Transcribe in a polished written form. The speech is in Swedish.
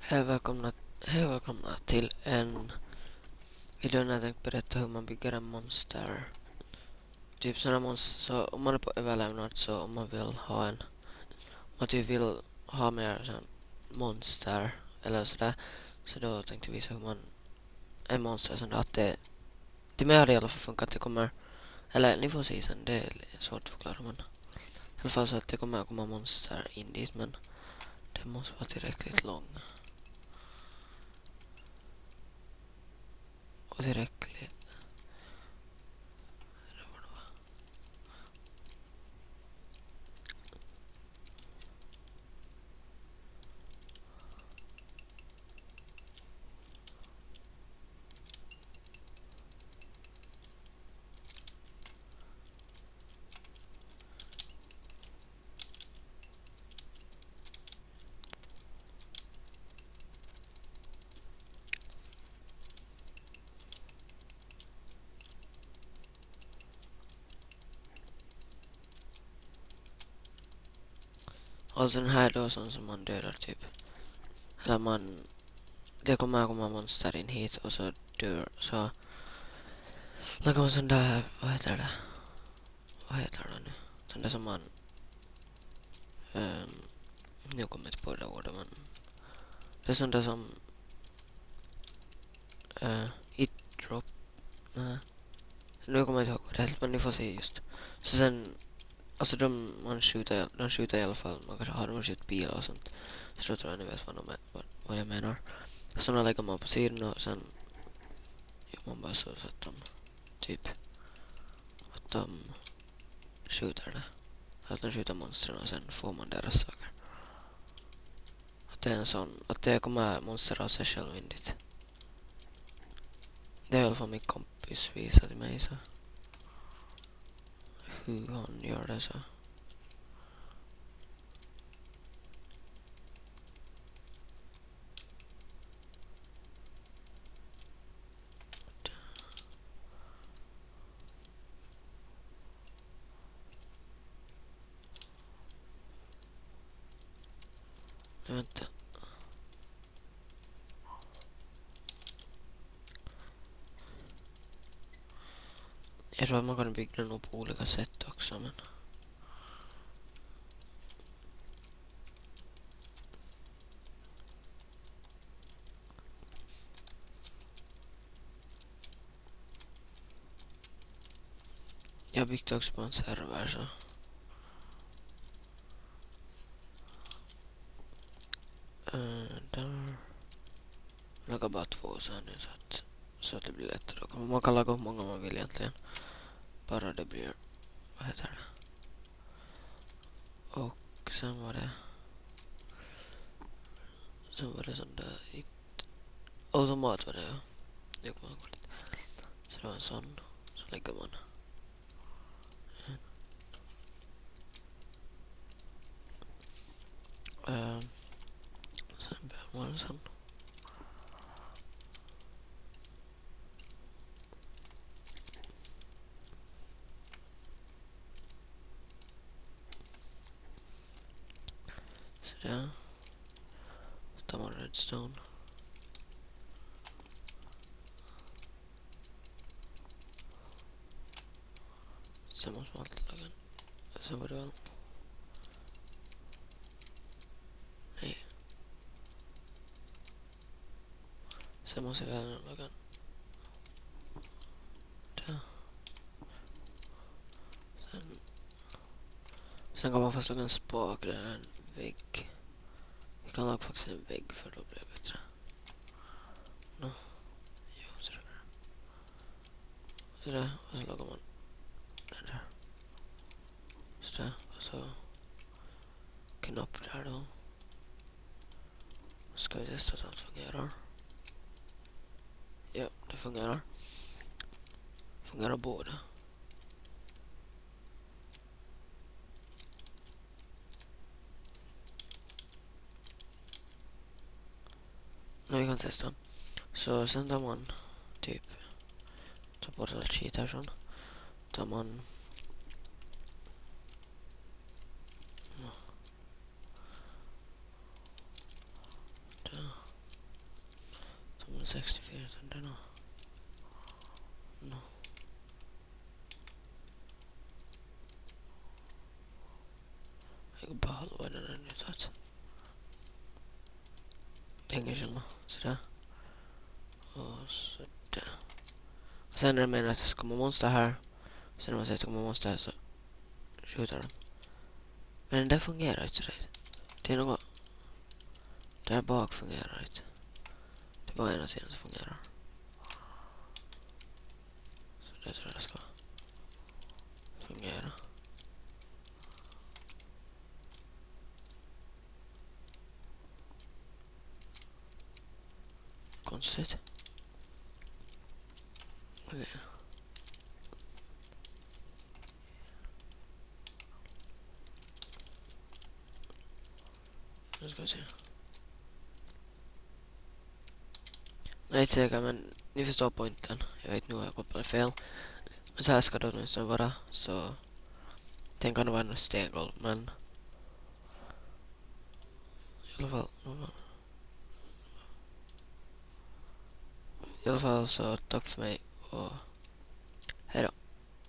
Hej och välkomna till en video när jag tänkte berätta hur man bygger en monster. Typ sådana monster, så om man är på överlevnad, så om man vill ha en, om man typ vill ha mer sån monster eller sådär, så då tänkte jag visa hur man en monster sådär att det med hade i alla fall funkat. Det kommer, eller ni får se sen, det är svårt att förklara, men i alla fall så att det kommer att komma monster in dit, men det måste vara tillräckligt lång och tillräckligt. Alltså den här då som man dödar typ. Eller det kommer att komma monster in hit och så dör, så lagar man sån där, vad heter det nu? Sån där som man, nu kommer jag inte på det ordet, men det är sån där som, it drop, nej. Nu kommer jag inte ihåg vad det heter, men ni får se just. Så sen, alltså de skjuter i alla fall, man kanske har de skjutit bilar och sånt. Så då tror jag ni vet vad jag menar. Såna lägger man på sidan och sen gör man bara så att de typ att de skjuter det. Att de skjuter monstren och sen får man deras saker. Att det är en sån, att det kommer monster av sig själv in dit. Det är i alla fall min kompis visade mig så. Hur han gör det så. Vänta. Jag tror att man kan bygga den nog på olika sätt också, men jag byggde också på en server så. Där. Laga bara 2 så här nu så att det blir lättare. Man kan laga hur många man vill egentligen. Bara det blir, vad heter det? Och sen var det sån där automat var det, ja. Så det var en sån, så lägger man. Sen behöver man en sån. Så där. Så tar man redstone. Sen måste man alltid laga en. Sen var det väl. Nej. Sen måste jag väl laga en. Där. Sen kan man fast laga en spak eller en vägg. Vi kan laga faktiskt en vägg för då blir det bättre. No. Jo, sådär. Och så lagar man den där. Sådär. Och så knapp där då. Ska vi testa att allt fungerar. Ja, det fungerar. Fungerar båda. Nu vi kan testa. Så sen tar man typ, tar bort alla cheat härifrån. Tar man där. 64 tänder nå. No. Eikö pahalluinen nyt saat? Henkisellä. Sitä. Sådär. Och sen är det meningen att det ska komma monster här. Sen när man säger att det kommer monster här så skjuter de. Men det fungerar inte sådär. Det är något... Där bak fungerar inte. Det är bara ena sidan som fungerar. Så det tror jag det ska fungera. Konstigt. Okej. Nu ska vi se. Nej, inte säker, men ni förstår poängen. Jag vet nu har jag kopplat fel. Men så här ska det åtminstone vara, så... Tänk kan det vara en stengolv, men... I alla fall så tack för mig och